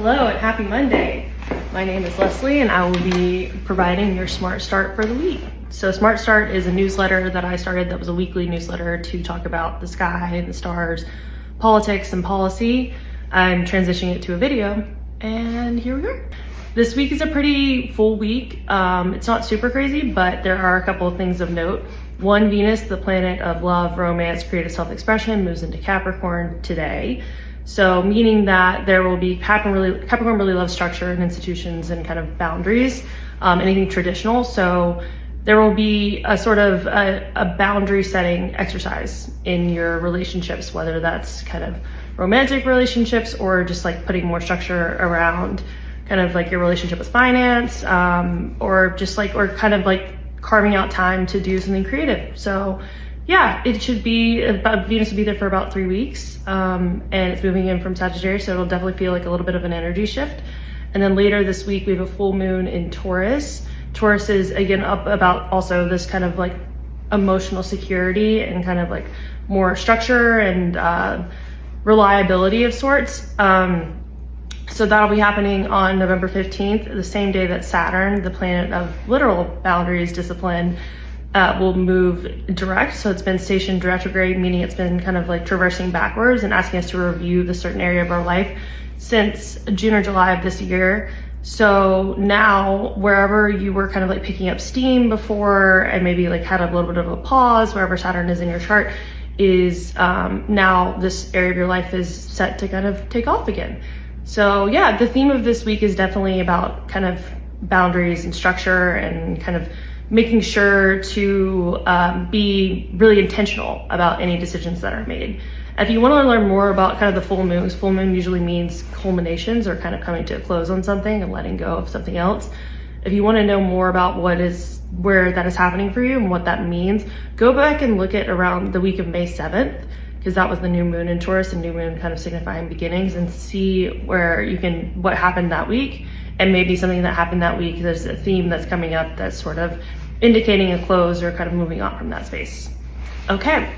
Hello and happy Monday. My name is Leslie and I will be providing your Smart Start for the week. So Smart Start is a newsletter that I started that was a weekly newsletter to talk about the sky and the stars, politics and policy. I'm transitioning it to a video and here we are. This week is a pretty full week. It's not super crazy, but there are a couple of things of note. One, Venus, the planet of love, romance, creative self-expression, moves into Capricorn today. So meaning that there will be, Capricorn really loves structure and institutions and kind of boundaries, anything traditional. So there will be a sort of a boundary setting exercise in your relationships, whether that's kind of romantic relationships or just like putting more structure around kind of like your relationship with finance, or just like, or kind of like carving out time to do something creative. So yeah, it should be about, Venus will be there for about 3 weeks, and it's moving in from Sagittarius, so it'll definitely feel like a little bit of an energy shift. And then later this week, we have a full moon in Taurus. Taurus is again up about also this kind of like emotional security and kind of like more structure and reliability of sorts. So that'll be happening on November 15th, the same day that Saturn, the planet of literal boundaries, discipline, will move direct. So it's been stationed retrograde, meaning it's been kind of like traversing backwards and asking us to review the certain area of our life since June or July of this year. So now wherever you were kind of like picking up steam before and maybe like had a little bit of a pause, wherever Saturn is in your chart, is now this area of your life is set to kind of take off again. So yeah, the theme of this week is definitely about kind of boundaries and structure and kind of making sure to be really intentional about any decisions that are made. If you want to learn more about kind of the full moon usually means culminations or kind of coming to a close on something and letting go of something else. If you want to know more about where that is happening for you and what that means, go back and look at around the week of May 7th, because that was the new moon in Taurus, and new moon kind of signifying beginnings, and see where you can, what happened that week, and maybe something that happened that week. There's a theme that's coming up that's sort of indicating a close or kind of moving on from that space. Okay,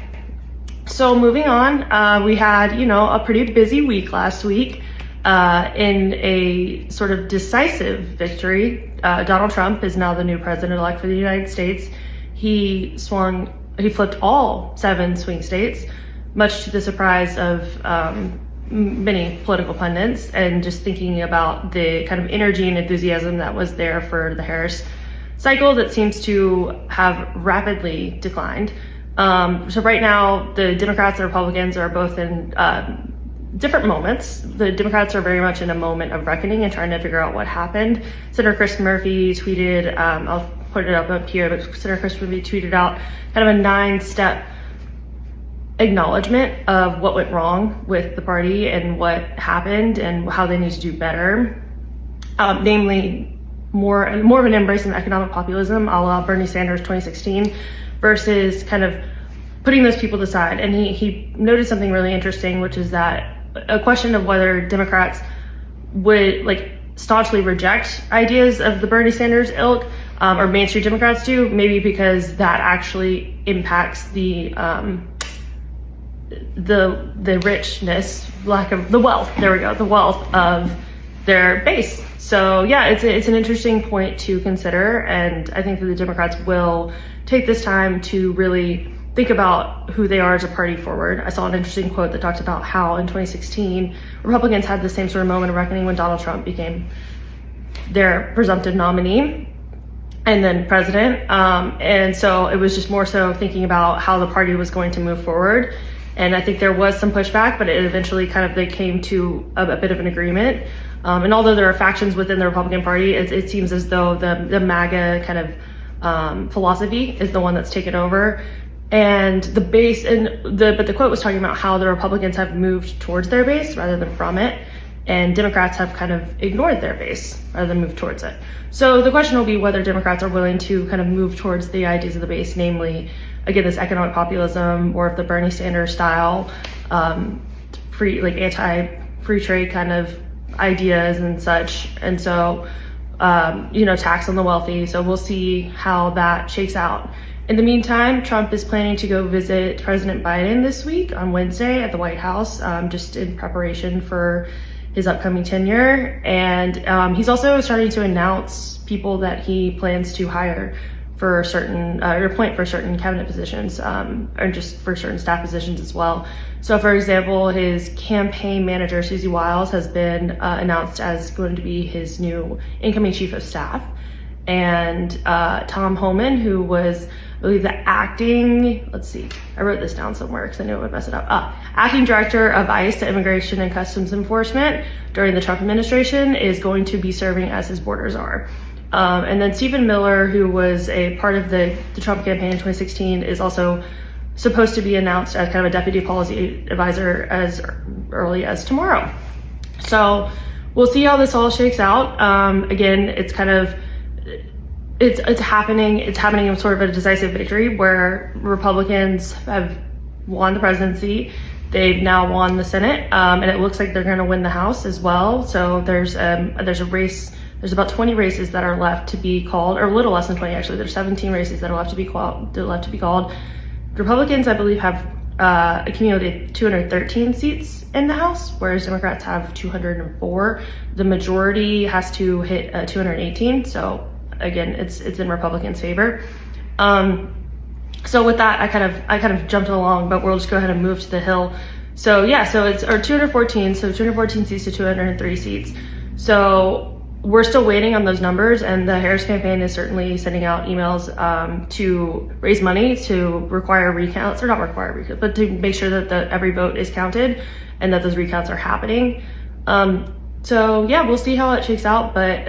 so moving on, we had, a pretty busy week last week in a sort of decisive victory. Donald Trump is now the new president-elect for the United States. He flipped all 7 swing states, much to the surprise of many political pundits, and just thinking about the kind of energy and enthusiasm that was there for the Harris cycle that seems to have rapidly declined. So right now, the Democrats and Republicans are both in different moments. The Democrats are very much in a moment of reckoning and trying to figure out what happened. Senator Chris Murphy tweeted, I'll put it up here, but Senator Chris Murphy tweeted out kind of a 9-step acknowledgement of what went wrong with the party and what happened and how they need to do better. Namely, more of an embrace of economic populism, a la Bernie Sanders 2016, versus kind of putting those people aside. And he noted something really interesting, which is that a question of whether Democrats would like staunchly reject ideas of the Bernie Sanders ilk, or mainstream Democrats do, maybe because that actually impacts the richness, the wealth of their base. So yeah, it's an interesting point to consider, and I think that the Democrats will take this time to really think about who they are as a party forward. I saw an interesting quote that talked about how in 2016, Republicans had the same sort of moment of reckoning when Donald Trump became their presumptive nominee and then president. And so it was just more so thinking about how the party was going to move forward. And I think there was some pushback, but it eventually they came to a bit of an agreement. And although there are factions within the Republican Party, it seems as though the MAGA kind of philosophy is the one that's taken over. And the base, but the quote was talking about how the Republicans have moved towards their base rather than from it, and Democrats have kind of ignored their base rather than moved towards it. So the question will be whether Democrats are willing to kind of move towards the ideas of the base, namely, again, this economic populism, or if the Bernie Sanders style, anti-free trade kind of ideas and such. And so, tax on the wealthy. So we'll see how that shakes out. In the meantime, Trump is planning to go visit President Biden this week on Wednesday at the White House, just in preparation for his upcoming tenure. And he's also starting to announce people that he plans to hire for certain, or appoint for certain cabinet positions, or just for certain staff positions as well. So for example, his campaign manager, Susie Wiles, has been announced as going to be his new incoming chief of staff. And Tom Homan, who was, I believe, the acting, let's see, I wrote this down somewhere because I knew I would mess it up. Acting director of ICE, Immigration and Customs Enforcement during the Trump administration, is going to be serving as his border czar. And then Stephen Miller, who was a part of the Trump campaign in 2016, is also supposed to be announced as kind of a deputy policy advisor as early as tomorrow. So we'll see how this all shakes out. Again, it's kind of, it's happening in sort of a decisive victory where Republicans have won the presidency. They've now won the Senate, and it looks like they're going to win the House as well. So there's a race. There's about 20 races that are left to be called, or a little less than 20 actually. There's 17 races that are left to be called. Republicans, I believe, have accumulated 213 seats in the House, whereas Democrats have 204. The majority has to hit 218. So again, it's in Republicans' favor. So with that, I kind of jumped along, but we'll just go ahead and move to the Hill. So yeah, so it's 214. So 214 seats to 203 seats. So we're still waiting on those numbers, and the Harris campaign is certainly sending out emails to raise money to require recounts, or not require recounts, but to make sure that every vote is counted and that those recounts are happening. So yeah, we'll see how it shakes out, but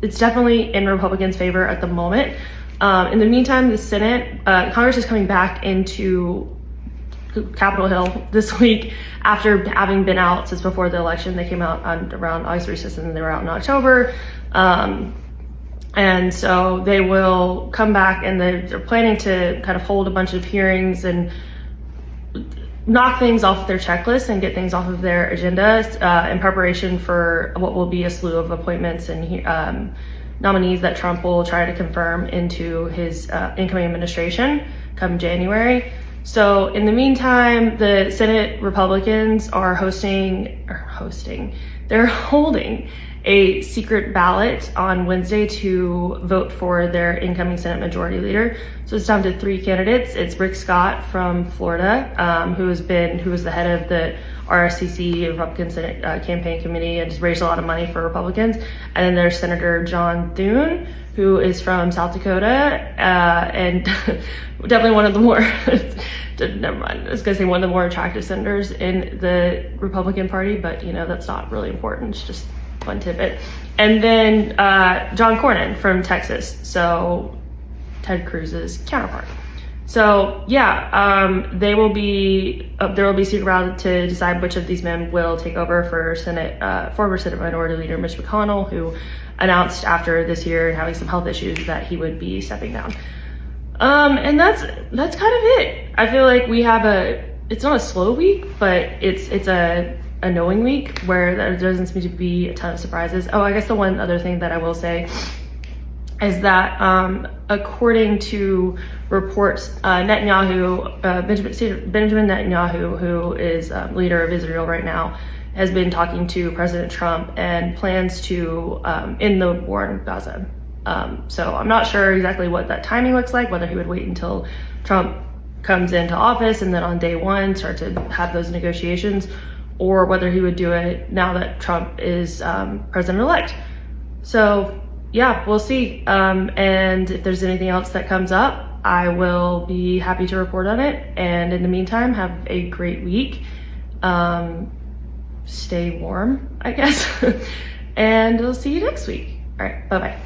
it's definitely in Republicans' favor at the moment. In the meantime, the Senate, Congress is coming back into Capitol Hill this week after having been out since before the election. They came out around August recess, and then they were out in October. And so they will come back, and they're planning to kind of hold a bunch of hearings and knock things off their checklist and get things off of their agenda in preparation for what will be a slew of appointments and nominees that Trump will try to confirm into his incoming administration come January. So in the meantime, the Senate Republicans are they're holding a secret ballot on Wednesday to vote for their incoming Senate Majority Leader. So it's down to 3 candidates. It's Rick Scott from Florida, who was the head of the RSCC, Republican Senate Campaign Committee, and just raised a lot of money for Republicans. And then there's Senator John Thune, who is from South Dakota, and definitely one of the more, never mind, I was gonna say one of the more attractive senators in the Republican Party, but that's not really important, it's just fun tidbit. And then John Cornyn from Texas, so Ted Cruz's counterpart. So yeah, there will be a secret ballot to decide which of these men will take over for former Senate Minority Leader Mitch McConnell, who announced after this year having some health issues that he would be stepping down. And that's kind of it. I feel like we have it's not a slow week, but it's a knowing week where there doesn't seem to be a ton of surprises. Oh, I guess the one other thing that I will say is that according to reports, Benjamin Netanyahu, who is leader of Israel right now, has been talking to President Trump and plans to end the war in Gaza. So I'm not sure exactly what that timing looks like, whether he would wait until Trump comes into office and then on day one start to have those negotiations, or whether he would do it now that Trump is president-elect. So yeah, we'll see. And if there's anything else that comes up, I will be happy to report on it. And in the meantime, have a great week. Stay warm, I guess. And we'll see you next week. All right, bye-bye.